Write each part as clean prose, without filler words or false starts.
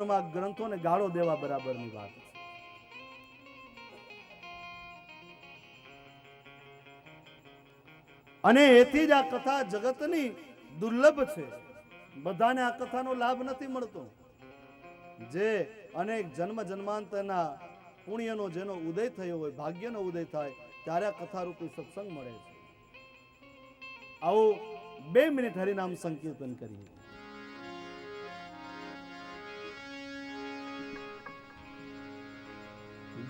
ગ્રંથોને ગાળો દેવા બરાબરની વાત છે. અને એથી જ આ કથા જગતની દુર્લભ છે. બધાને આ કથાનો લાભ નથી મળતો. જે અનેક જન્મ જન્માંતરના પુણ્યનો જેનો ઉદય થયો હોય, ભાગ્યનો ઉદય થાય ત્યારે આ કથારૂપી સત્સંગ મળે છે. આવો 2 મિનિટ હરિનામ સંકીર્તન કરીએ.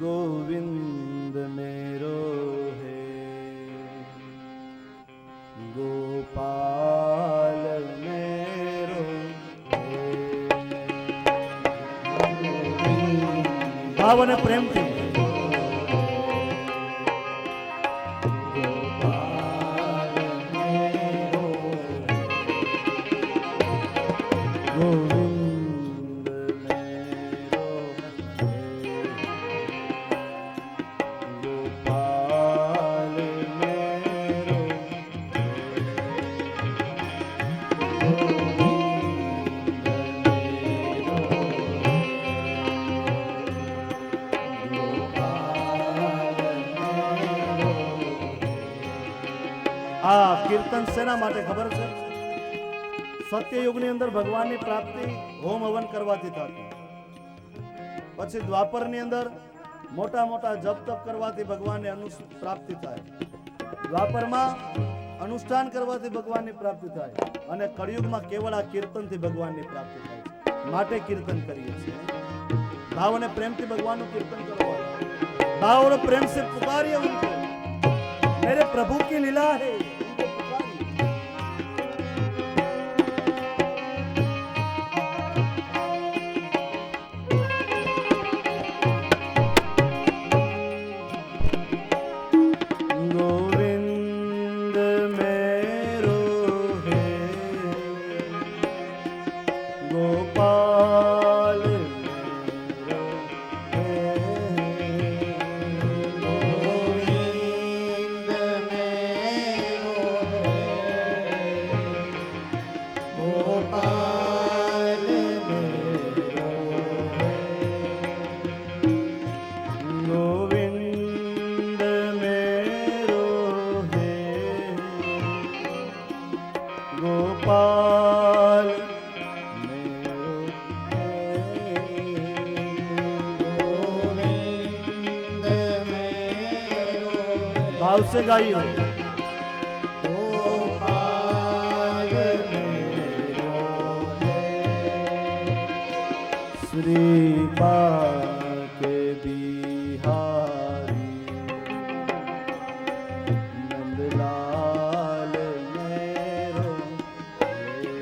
गोविंद मेरो है गोपाल मेरो है. भाव અને પ્રેમથી આ કીર્તન શેના માટે ખબર છે? સત્યયુગની અંદર ભગવાનની પ્રાપ્તિ હોમ હવન કરવાથી થતી. પછી દ્વાપરની અંદર મોટા મોટા જપ તપ કરવાથી ભગવાનની પ્રાપ્તિ થાય. દ્વાપરમાં અનુષ્ઠાન કરવાથી ભગવાનની પ્રાપ્તિ થાય. અને કળિયુગમાં કેવળ આ કીર્તનથી ભગવાનની પ્રાપ્તિ થાય છે. માટે કીર્તન કરીએ છીએ. ભાવ અને પ્રેમથી ભગવાનનું કીર્તન કરવાનું. भाव और प्रेम से पुकारिए उनको. मेरे प्रभु की लीला है. गोविंद मेरो है गोपाल मेरो है. गोविंद मेरो है गोपाल मेरो है. गोविंद मेरो है गोपाल मेरो है. गोविंद मेरो भाव से गाइयो. गोपाल मेरो है श्रीपाद बिहारी नंदलाल मेरो है.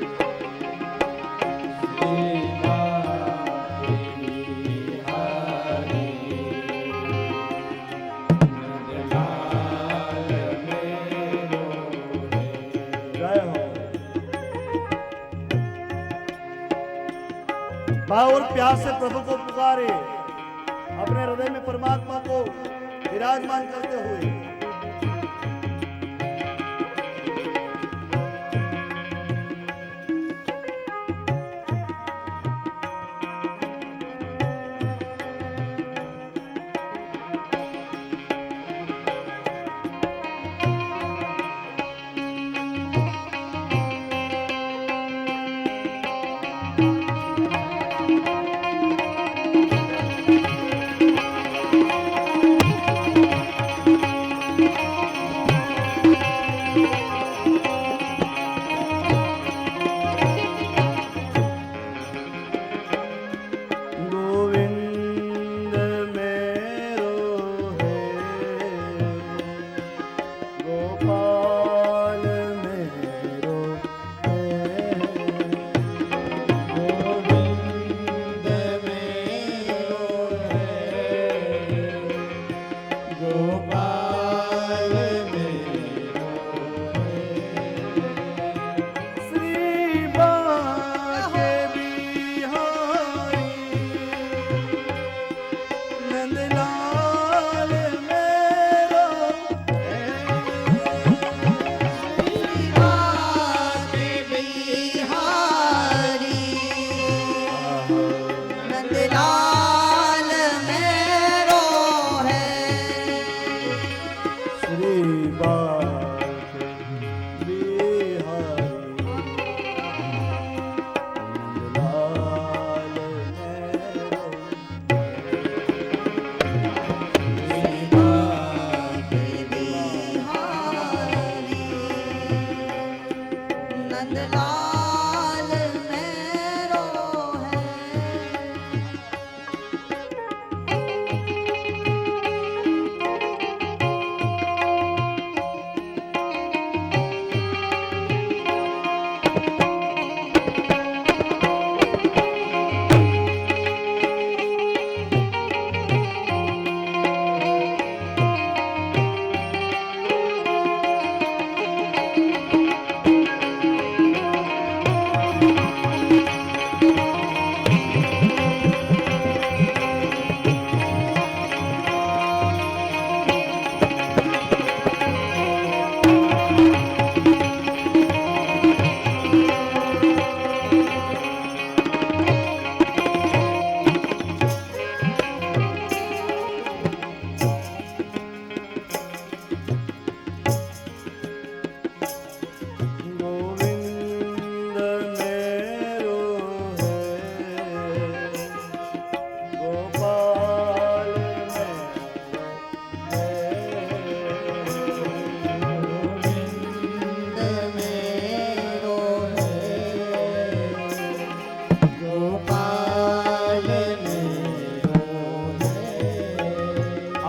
श्रीपाद बिहारी नंदलाल मेरो है. जय हो. भाव और प्यार से प्रभु को पुकारे. अपने हृदय में परमात्मा को विराजमान करते हुए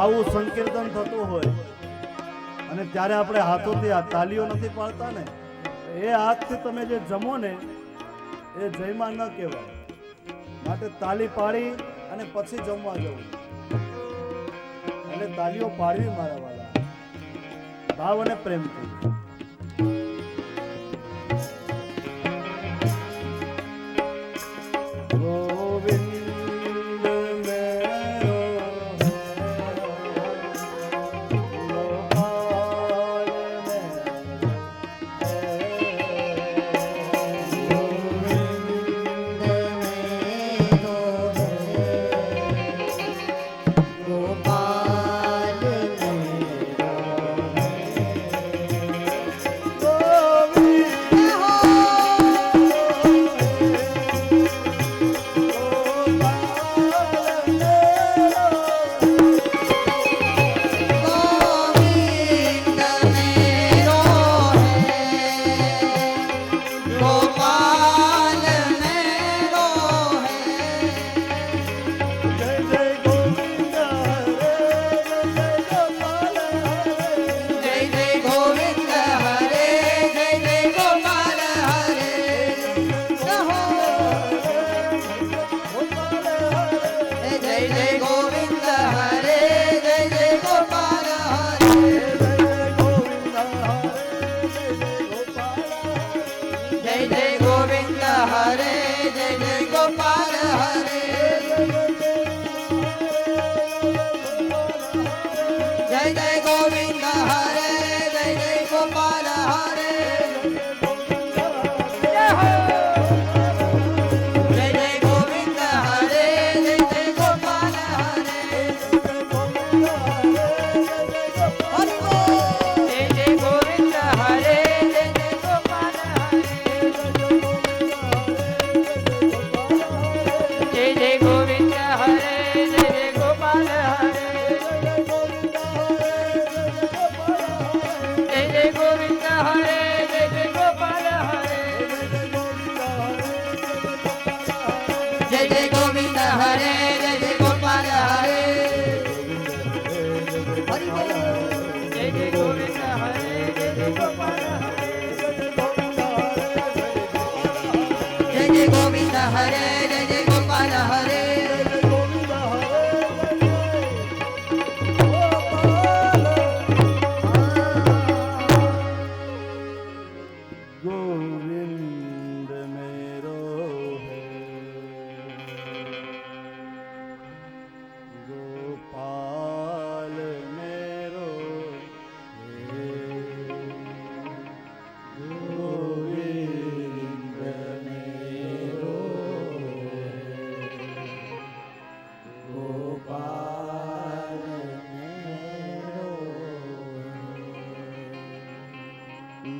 આવું સંકીર્તન થતું હોય અને ત્યારે આપણે હાથોથી આ તાલીઓ નથી પાડતા ને, એ હાથથી તમે જે જમો ને એ જયમાં ન કહેવાય. માટે તાલી પાડી અને પછી જમવા જવું. એટલે તાલીઓ પાડવી મારા વાલા, ભાવ અને પ્રેમથી.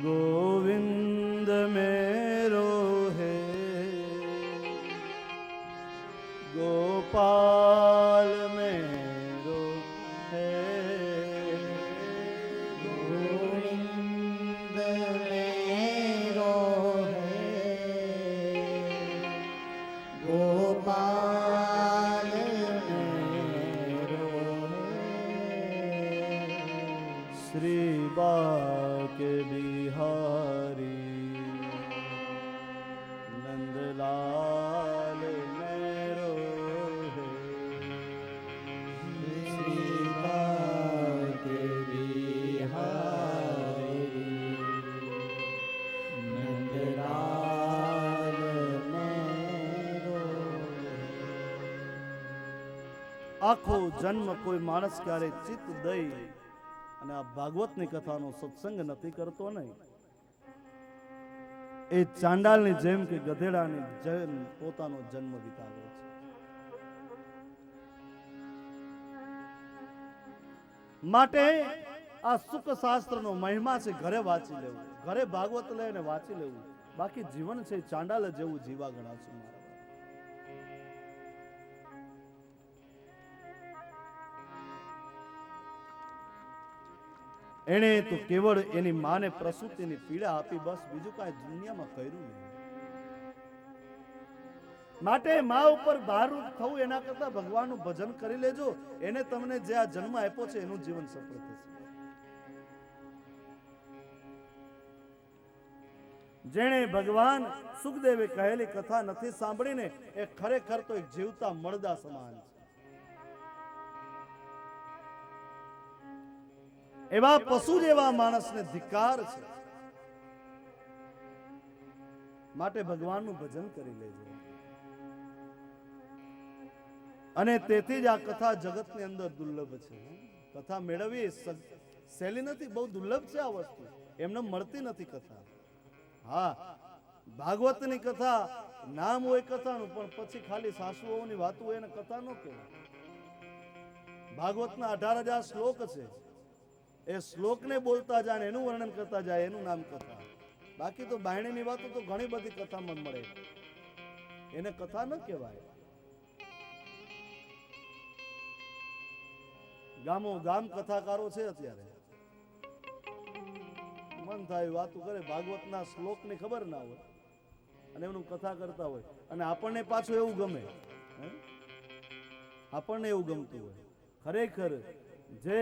गोविंद मेरो है, गोपाल मेरो है, गोविंद मेरो है, गोपाल मेरो है, श्री बाके बिहारी नंदलाल मेरो है, श्री बाके बिहारी नंदलाल मेरो है. આખો જન્મ કોઈ માણસ ક્યારે ચિત્ત દઈ અને આ ભાગવતની કથાનો સત્સંગ નથી કરતો નહીં, એ ચાંડાલની જેમ કે ગધેડાની જેમ પોતાનો જન્મ વિતાવે છે. માટે આ સુખ શાસ્ત્રનો મહિમા છે, ઘરે વાંચી લેવું, ઘરે ભાગવત લઈને વાંચી લેવું. બાકી જીવન છે ચાંડાલ જેવું જીવા ગણાશું. એણે તો કેવળ એની માને પ્રસૂતિની પીડા આપી, બસ બીજું કાંઈ દુનિયામાં કર્યું નહીં. માટે મા ઉપર ભારૂપ થવું એના કરતા ભગવાનનું ભજન કરી લેજો, એને તમને જે આ જન્મ આપ્યો છે એનું જીવન સફળ થશે. જેણે ભગવાન સુખદેવે કહેલી કથા નથી સાંભળીને એ ખરેખર તો એક જીવતા મળદા સમાન છે. એવા પશુ જેવા માણસને ધિક્કાર છે. માટે ભગવાનનું ભજન કરી લેજો. અને તેથી જ આ કથા જગતની અંદર દુર્લભ છે. કથા મેળવવી સહેલી નથી, બહુ દુર્લભ છે આ વસ્તુ, એમને મળતી નથી કથા. હા, ભાગવતની કથા નામ હોય કથાનું, પણ પછી ખાલી સાસુઓની વાતો હોય એને કથા ન કહેવાય. ભાગવતના 18,000 શ્લોક છે, એ શ્લોકને બોલતા જાય, એનું વર્ણન કરતા જાય, એનું નામ કથા. બાકી તો બાયણીની વાતો તો ઘણી બધી કથામાં મળે, એને કથા ન કહેવાય. ગામો ગામ કથાકારો છે અત્યારે, મન થાય વાતો કરે, ભાગવતના શ્લોકની ખબર ના હોય અને એનું કથા કરતા હોય. અને આપણને પાછું એવું ગમે, આપણને એવું ગમતું હોય. ખરેખર જે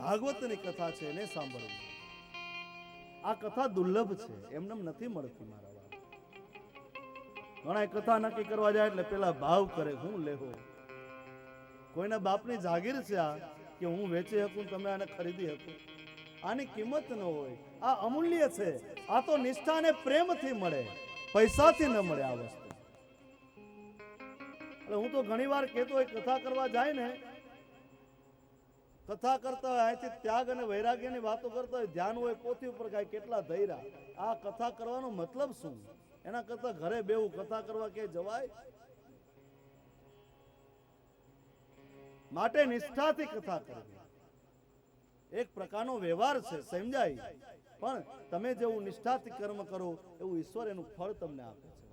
ભાગવતની કથા છે એને સાંભળવું. આ કથા દુર્લભ છે, એમને નથી મળતી મારા બાપ. ઘણા કથા નક્કી કરવા જાય એટલે પેલા ભાવ કરે, હું લેહો, કોઈના બાપની જાગીર છે આ કે હું વેચી શકું, તમે આને ખરીદી શકો? આની કિંમત ન હોય. આ અમૂલ્ય છે. આ તો નિષ્ઠા અને પ્રેમથી મળે, પૈસાથી ન મળે આ વસ્તુ. એટલે હું તો ઘણી વાર કહેતો હોય, કથા કરવા જાય ને, કથા કરતા હોય અહીંથી ત્યાગ અને વૈરાગ્યની વાતો કરતા હોય, ધ્યાન હોય પોથી ઉપર કાંઈ કેટલા ધૈર્યા. આ કથા કરવાનો મતલબ શું? એના કરતા ઘરે બેવું કથા કરવા ક્યાંય જવાય? માટે નિષ્ઠાથી કથા કરવી એક પ્રકારનો વ્યવહાર છે, સમજાય. પણ તમે જેવું નિષ્ઠાથી કર્મ કરો એવું ઈશ્વર એનું ફળ તમને આપે છે.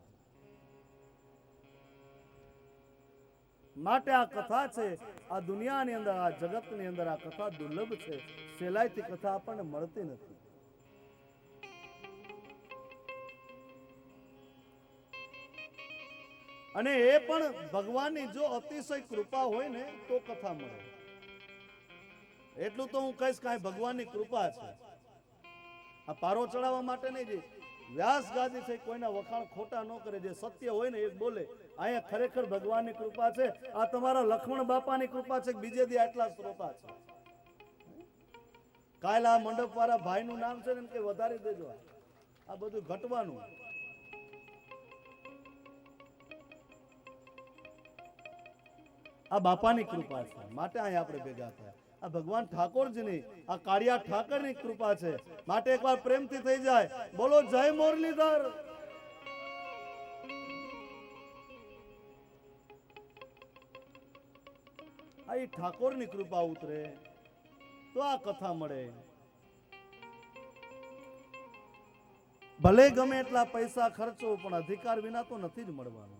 માટે આ કથા છે, આ દુનિયાની અંદર, આ જગતની અંદર આ કથા દુર્લભ છે. સહેલાઈથી કથા આપણને મળતી નથી. અને એ પણ ભગવાનની જો અતિશય કૃપા હોય ને તો કથા મળે. એટલું તો હું કહીશ, કાંઈ ભગવાનની કૃપા છે. આ પારો ચડાવવા માટે નહીં, જે વ્યાસ ગાદી છે કોઈના વખાણ ખોટા ન કરે, જે સત્ય હોય ને એ બોલે. અહીંયા ખરેખર ભગવાનની કૃપા છે. આ તમારા લક્ષ્મણ બાપાની કૃપા છે કે બીજે દી આટલા શ્રોતા છે. કાલ આ મંડપ વાળા ભાઈનું નામ છે ને કે વધારી દેજો, આ બધું ઘટવાનું. આ બાપાની કૃપા છે, માટે અહીંયા આપણે ભેગા થયા. આ ભગવાન ઠાકોરજીની, આ કાળિયા ઠાકરની કૃપા છે. માટે એકવાર પ્રેમથી થઈ જાય, બોલો જય મુરલીધર. આ ઠાકોરની કૃપા ઉતરે તો આ કથા મળે. ભલે ગમે એટલા પૈસા ખર્ચો, પણ અધિકાર વિના તો નથી જ મળવાનું.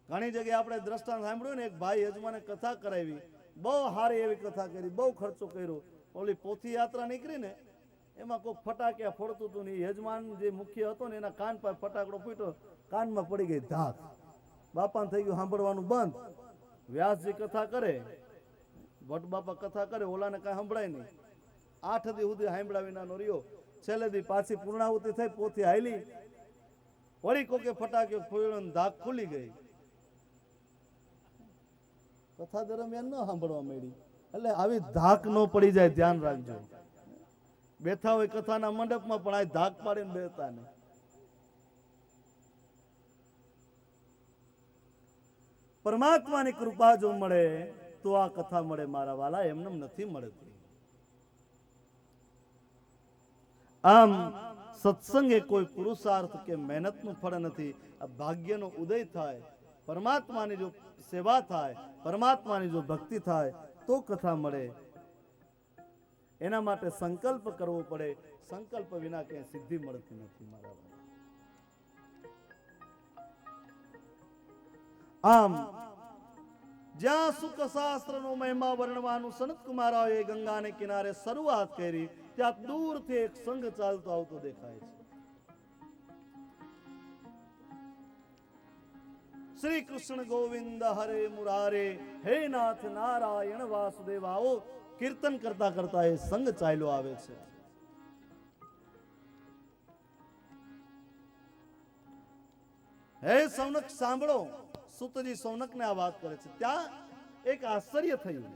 ઘણી જગ્યાએ આપણે દ્રષ્ટાંત સાંભળ્યું ને, એક ભાઈ યજમાને કથા કરાવી, બહુ સારી એવી કથા કરી, બહુ ખર્ચો કર્યો. ઓલી પોથી યાત્રા નીકળી ને, એમાં કોઈ ફટાકિયા ફોડતું હતું ને, યજમાન જે મુખ્ય હતો ને એના કાન પર ફટાકડો ફૂટ્યો, કાનમાં પડી ગઈ ધાક. બાપાને થઈ ગયું સાંભળવાનું બંધ. વ્યાસજી કથા કરે, ભટ્ટ બાપા કથા કરે, ઓલાને કાંઈ સંભળાય નહીં. 8 દી સુધી સાંભળ્યા વિનાનો રહ્યો. છેલ્લે દી પાછી પૂર્ણાહુતિ થઈ, પોથી હાલી, વળી કોકે ફટાક્યો ફોડ્યો, ધાક ખુલી ગઈ. કથા દરમિયાન ન સાંભળવા મળી. એટલે આવી ધાક ન પડી જાય, ધ્યાન રાખજો. બેઠા હોય કથાના મંડપમાં પણ આ ધાક પાડીને બેઠતા ને. પરમાત્માની કૃપા જો મળે તો આ કથા મળે મારા વાલા, એમને નથી મળતી. આમ સત્સંગ એ કોઈ પુરુષાર્થ કે મહેનતનું ફળ નથી. આ ભાગ્યનો ઉદય થાય, પરમાત્માની જો સેવા થાય, પરમાત્માની જો ભક્તિ થાય તો કથા મળે. એના માટે સંકલ્પ કરવો પડે. સંકલ્પ વિના ક્યાંય સિદ્ધિ મળતી નથી મારા ભાઈ. આમ જ્યાં સુખ શાસ્ત્રનો મહિમા વર્ણવાનું સનત કુમારોએ ગંગાને કિનારે શરૂઆત કરી, ત્યાં દૂરથી એક સંઘ ચાલતો આવતો દેખાય છે. શ્રી કૃષ્ણ ગોવિંદ હરે મુરારે, હે નાથ નારાયણ વાસુદેવ. આવો કીર્તન કરતા કરતા એ સંગ ચાલ્યો આવે છે. હે સૌનક સાંભળો, સુતજી સૌનકને આ વાત કરે છે. ત્યાં એક આશ્ચર્ય થયું.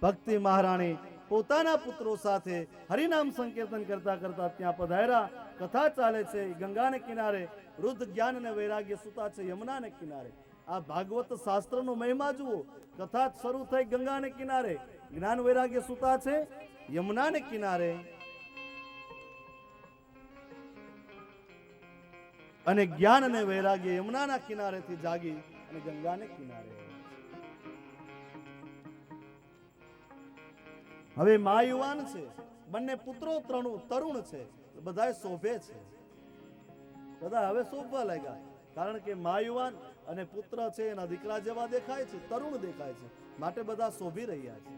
ભક્તિ મહારાણી પોતાના પુત્રો સાથે હરિનામ સંકીર્તન કરતા કરતા ત્યાં પધાર્યા. કથા ચાલે છે. ગંગાને કિનારે વૃદ્ધ જ્ઞાન અને વૈરાગ્ય સુતા છે યમુનાને કિનારે. આ ભાગવત શાસ્ત્રનો મહિમા જુઓ. કથા શરૂ થઈ ગંગાને કિનારે, જ્ઞાન વૈરાગ્ય સુતા છે યમુનાને કિનારે, અને જ્ઞાન અને વૈરાગ્ય યમુનાના કિનારેથી જાગી અને ગંગાને કિનારે. હવે મા યુવાન છે, બંને પુત્રો તરુણ છે, બધા શોભે છે. બધા હવે શોભવા લાગ્યા, કારણ કે મા યુવાન અને પુત્ર છે એના દીકરા જેવા દેખાય છે, તરુણ દેખાય છે, માટે બધા શોભી રહ્યા છે.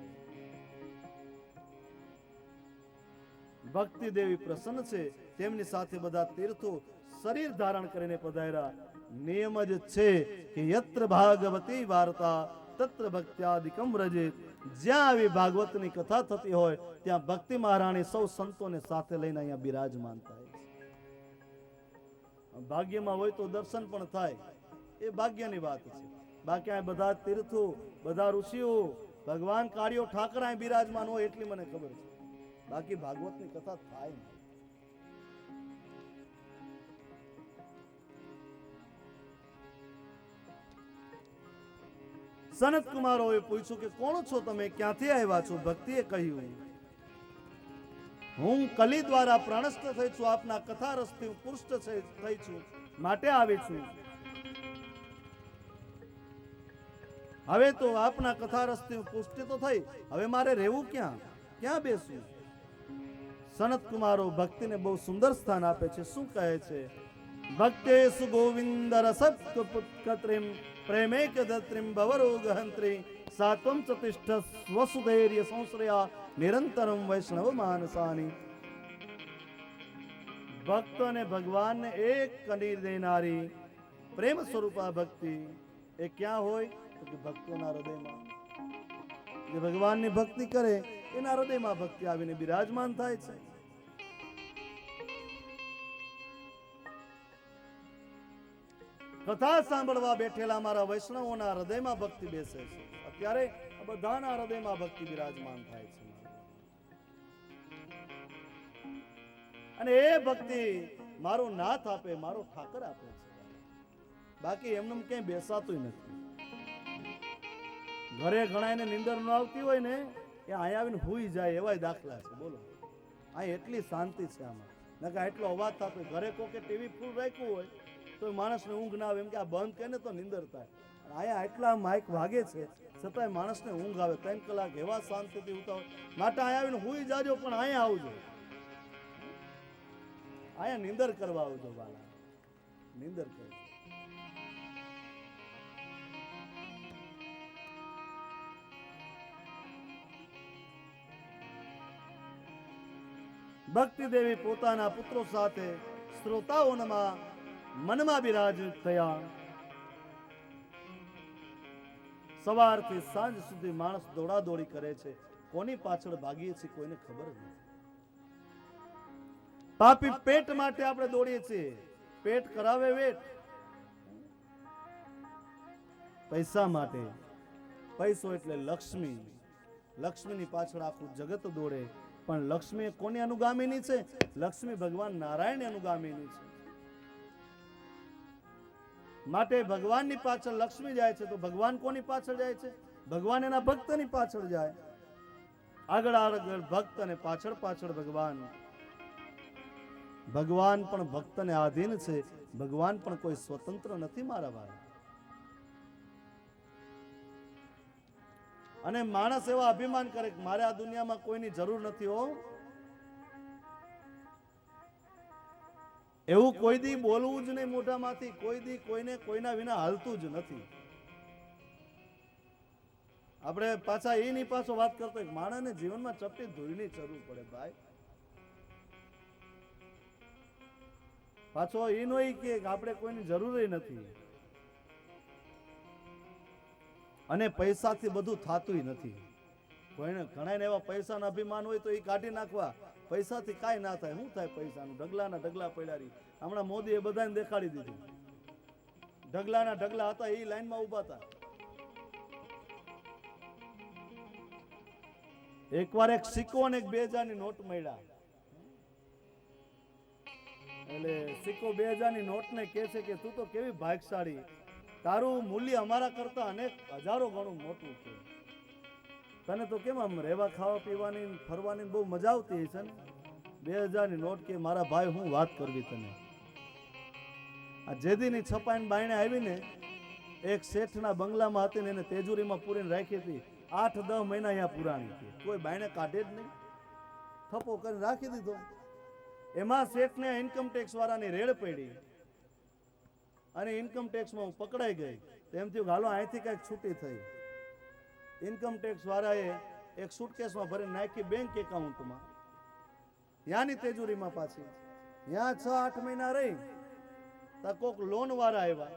ભક્તિ દેવી પ્રસન્ન છે, તેમની સાથે બધા તીર્થો શરીર ધારણ કરીને પધાર્યા. નિયમ જ છે કે યત્ર ભાગવતી વાર્તા તત્ર ભક્ત્યાદિકમ વ્રજે. જ્યાં આવી ભાગવતની કથા થતી હોય ત્યાં ભક્તિ મહારાણી સૌ સંતોને સાથે લઈને અહીંયા બિરાજમાન થાય છે. ભાગ્યમાં હોય તો દર્શન પણ થાય, એ ભાગ્યની વાત છે. બાકી આ બધા તીર્થો, બધા ઋષિઓ, ભગવાન કાર્યો ઠાકર અહીં બિરાજમાન હોય એટલી મને ખબર છે. બાકી ભાગવતની કથા થાય નહીં. સનત કુમારોએ પૂછ્યું કે કોણ છો તમે, ક્યાંથી આવ્યા છો? ભક્તિએ કહ્યું, હું કલી દ્વારા પ્રાણસ્થ થઈ છું, આપના કથા રસથી હું પુષ્ટ થઈ છું, માટે આવી છું. હવે તો આપના કથા રસથી હું પુષ્ટિ તો થઈ, હવે મારે રહેવું ક્યાં, ક્યાં બેસું? સનત કુમારો ભક્તિને બહુ સુંદર સ્થાન આપે છે. શું કહે છે? ભક્તેસુ ગોવિંદ રસત્કત્રિમ પ્રેમેક દત્રિમ ભવરોગહંત્રી સાત્વમ ચતિષ્ઠ સ્વસુધૈર્ય સંશ્રયા નિરંતરમ વૈષ્ણવ માનસાની. ભક્તોને ભગવાનને એક કરી દેનારી પ્રેમ સ્વરૂપા ભક્તિ એ ક્યાં હોય તો કે ભક્તોના હૃદયમાં. જે ભગવાનની ભક્તિ કરે એના હૃદયમાં ભક્તિ આવીને બિરાજમાન થાય છે. કથા સાંભળવા બેઠેલા મારા વૈષ્ણવોના હૃદયમાં ભક્તિ બેસે છે. અત્યારે બધાના હૃદયમાં ભક્તિ બિરાજમાન થાય છે. અને એ ભક્તિ મારો નાથ આપે, મારો ઠાકર આપે છે. બાકી એમને ક્યાંય બેસાતું નથી. ઘરે ઘણા એને નીંદર ન આવતી હોય ને, એ અહીંયા આવીને હુઈ જાય એવા દાખલા છે. બોલો, અહીં એટલી શાંતિ છે આમાં. નકા એટલો અવાજ થતો હોય. ઘરે કોકે ટીવી ફૂલ રાખ્યું હોય તો માણસને ઊંઘ ના આવે, એમ કે આ બંધ કરીને તો નીંદર થાય. અહીંયા એટલા માઇક વાગે છે છતાંય માણસને ઊંઘ આવે. 3 કલાક એવા શાંતિથી ઉતા હોય. માટે અહીંયા આવીને હુઈ જાજો, પણ અહીંયા આવજો, અહીંયા નીંદર કરવા આવજો. વાલા નીંદર કરજો. ભક્તિ દેવી પોતાના પુત્રો સાથે શ્રોતાઓના મનમાં બિરાજિત થયા. સવારથી સાંજ સુધી માણસ દોડાદોડી કરે છે. કોની પાછળ ભાગીએ છીએ કોઈને ખબર નથી. પાપી પેટ માટે આપણે દોડીએ છીએ. પેટ કરાવે વેટ. પૈસા માટે. પૈસો એટલે લક્ષ્મી. લક્ષ્મીની પાછળ આખું જગત દોડે. પણ લક્ષ્મી કોની અનુગામીની છે? લક્ષ્મી ભગવાન નારાયણની અનુગામીની છે. માટે ભગવાનની પાછળ લક્ષ્મી જાય છે તો ભગવાન કોની પાછળ જાય છે? ભગવાન એના ભક્તની પાછળ જાય. આગળ આગળ ભક્ત અને પાછળ પાછળ ભગવાન. ભગવાન પણ ભક્તને આધીન છે. ભગવાન પણ કોઈ સ્વતંત્ર નથી મારા ભાઈ. અને માણસ એવા અભિમાન કરે કે મારે આ દુનિયામાં કોઈની જરૂર નથી હો. એવું કોઈ દી બોલવું જ નહીં મોઢામાંથી. કોઈ દી કોઈને કોઈના વિના હાલતું જ નથી. આપણે પાછા એની પાછો વાત કરતો માણસને જીવનમાં ચપટી ધોઈની જરૂર પડે ભાઈ. પાછો એ નો કે આપણે કોઈની જરૂર નથી. અને પૈસાથી બધું થતું નથી. કોઈને ઘણા એવા પૈસાના અભિમાન હોય તો એ કાઢી નાખવા. પૈસાથી કાંઈ ના થાય. શું થાય પૈસાનું? ઢગલાના ઢગલા પડ્યા રહી. હમણાં મોદીએ બધાને દેખાડી દીધું. ઢગલાના ઢગલા હતા એ લાઈનમાં ઉભા હતા. એકવાર એક સિક્કો અને એક 2000 ની નોટ મળ્યા. એટલે સિક્કો 2000 ની નોટ ને કહે છે કે તું તો કેવી ભાગ્યશાળી, તારું મૂલ્ય અમારા કરતા અનેક હજારો ગણું મોટું છે. તને તો કેમ આમ રહેવા ખાવા પીવાની ફરવાની બહુ મજા આવતી હશે ને? 2000 ની નોટ કે મારા ભાઈ હું વાત કરવી તને. આ જેદીની છપાઈને બાયણે આવીને એક શેઠના બંગલામાં હતી ને એને તેજુરીમાં પૂરીને રાખી હતી. 8-10 મહિના અહીંયા પુરાણી છે. કોઈ બાયણે કાઢે જ નહીં. થપ્પો કરીને રાખી દીધો. એમાં શેઠને ઇન્કમ ટેક્સ વાળાની રેડ પડી અને ઇન્કમ ટેક્સમાં પકડાઈ ગઈ. તેમ થયું હાલો અહીંથી કંઈક છૂટી થઈ. ઇન્કમ ટેક્સ વાળાએ એક સુટકેસમાં ભરીને નાખી બેંક એકાઉન્ટમાં. ત્યાંની તેજુરીમાં પાછી ત્યાં 6-8 મહિના રહી તો કોક લોન વાળા આવ્યા.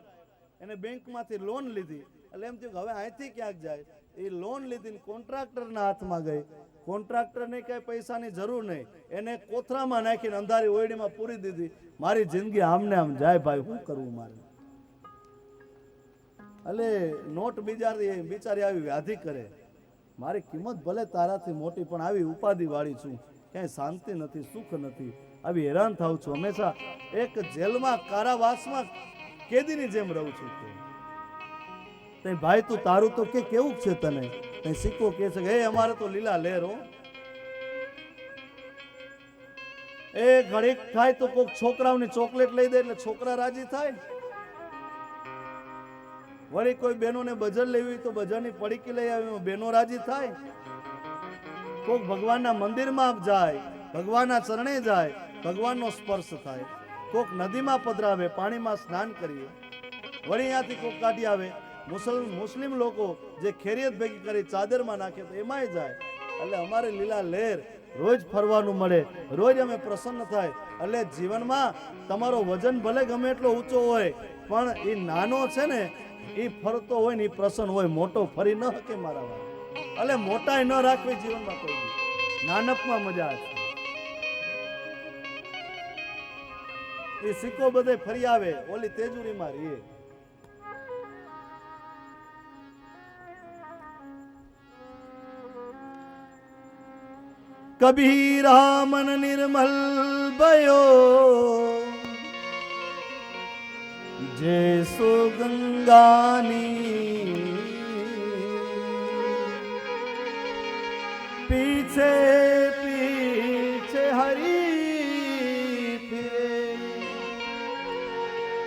એને બેંકમાંથી લોન લીધી. એટલે એમ થયું કે હવે અહીંથી ક્યાંક જાય. એ લોન લીધી કોન્ટ્રાક્ટરના હાથમાં ગઈ. કોન્ટ્રાક્ટરને કઈ પૈસાની જરૂર નહીં. એને કોથરામાં નાખીને અંધારી ઓયડીમાં પૂરી દીધી. મારી જિંદગી આમને આમ જાય ભાઈ, શું કરવું મારે? એટલે નોટ બિચારી આવી વ્યાધિ કરે. મારી કિંમત ભલે તારાથી મોટી પણ આવી ઉપાધિ વાળી છું. ક્યાંય શાંતિ નથી, સુખ નથી. આવી હેરાન થાઉં છું. હંમેશા એક જેલમાં કારાવાસમાં કેદીની જેમ રહું છું. તે ભાઈ તું તારું તો કે કેવું છે તને? તે સિક્કો કહે છે કે અમારે તો લીલા લહેર હો. એ ઘડીક થાય તો કોઈક છોકરાઓની ચોકલેટ લઈ દે એટલે છોકરા રાજી થાય. વળી કોઈ બહેનોને બજાર લેવી તો બજારની પડીકી લઈ આવી બહેનો રાજી થાય. કોઈક ભગવાનના મંદિરમાં જાય, ભગવાનના ચરણે જાય, ભગવાનનો સ્પર્શ થાય. કોઈક નદીમાં પધરાવે, પાણીમાં સ્નાન કરીએ. વળી અહીંયાથી કોઈક કાઢી આવે. મુસ્લિમ લોકો જે ખેરિયત ભેગી કરી ચાદરમાં નાખે તો એમાંય જાય. એટલે અમારે લીલા લહેર રોજ ફરવાનું મળે, રોજ અમે પ્રસન્ન થાય. એટલે જીવનમાં તમારો વજન ભલે ગમે એટલો ઊંચો હોય પણ એ નાનો છે ને એ ફરતો હોય ને એ પ્રસન્ન હોય. મોટો ફરી ન શકે મારા ભાઈ. એટલે મોટાઈ ન રાખવી જીવનમાં કોઈ. નાનકમાં મજા છે. એ સિક્કો બધે ફરી આવે, ઓલી તેજુરીમાં રહીએ. કબીરા મન નિર્મલ ભયો જેસો ગંગાની પીછે પીછે હરી ફિરે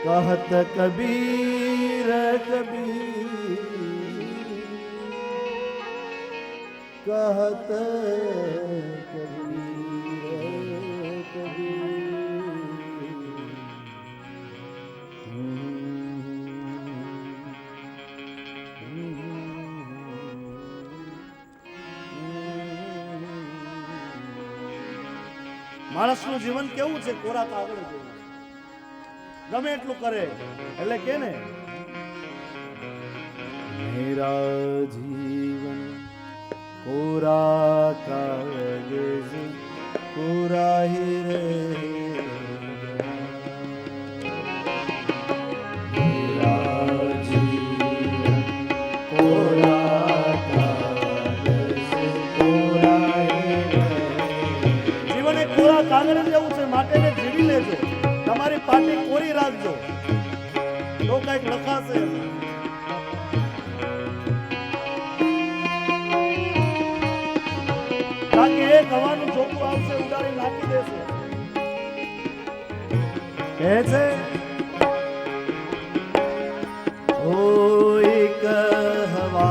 કહત કબીર કબીર કહત માણસનું જીવન કેવું છે? કોરા કાગળ જેવું. ગમે એટલું કરે એટલે કે ને મેરા જીવન કોરા કાગજ કોરા હી રહે. કાગળ જેવું છે માટે જીવી લેજો. તમારી પાટી કોરી રાખજો તો કઈક લખાશે. બાકી એક હવાનું ચોખ્ખું આવશે, ઉડાડી નાખી દેશે. કહે છે કોઈ કહવા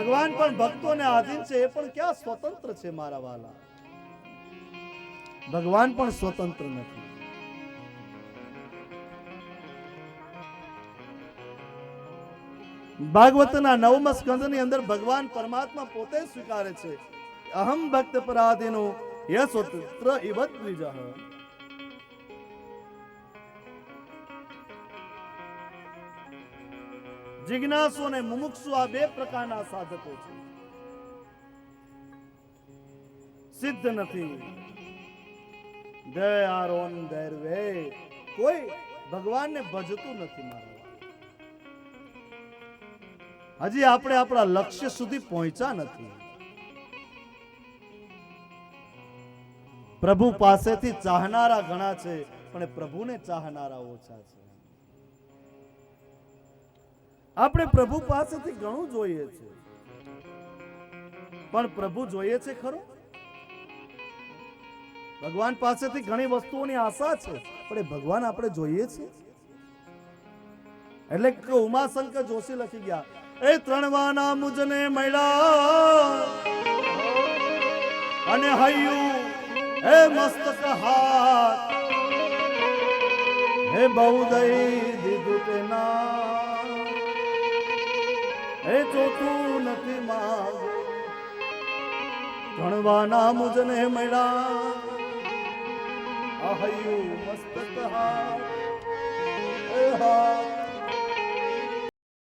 ભગવાન પણ ભક્તોને આધીન છે, એ પણ ક્યાં સ્વતંત્ર છે મારા વાલા? ભગવાન પણ સ્વતંત્ર નથી. ભાગવતના 9મા સ્કંદની અંદર ભગવાન પરમાત્મા પોતે સ્વીકારે છે, અહમ ભક્ત પરાધીનો યસ્વત્ર ઇવત દ્વિજઃ. જિજ્ઞાસુ અને મુમુક્ષુ આ બે પ્રકારના સાધકો છે. સિદ્ધ નથી. They are on their way. કોઈ ભગવાનને ભજતું નથી મારા. હજી આપણે આપણા લક્ષ્ય સુધી પહોંચ્યા નથી. પ્રભુ પાસેથી ચાહનારા ઘણા છે, પણ પ્રભુને ચાહનારા ઓછા છે. આપણે પ્રભુ પાસેથી ઘણું જોઈએ છે, પણ પ્રભુ જોઈએ છે ખરો? ભગવાન પાસેથી ઘણી વસ્તુઓની આશા છે, પણ એ ભગવાન આપણે જોઈએ છે? એટલે કે ઉમાશંકર જોશી લખી ગયા, એ ત્રણવાના મુજને મળ્યા અને હૈયું હે મસ્તક હાથ હે બહુ દઈ દીધું તેના હે ચોથું નથી માંગ. ત્રણવાના મુજને મળ્યા આ હૈયું મસ્તક હાથ હે હા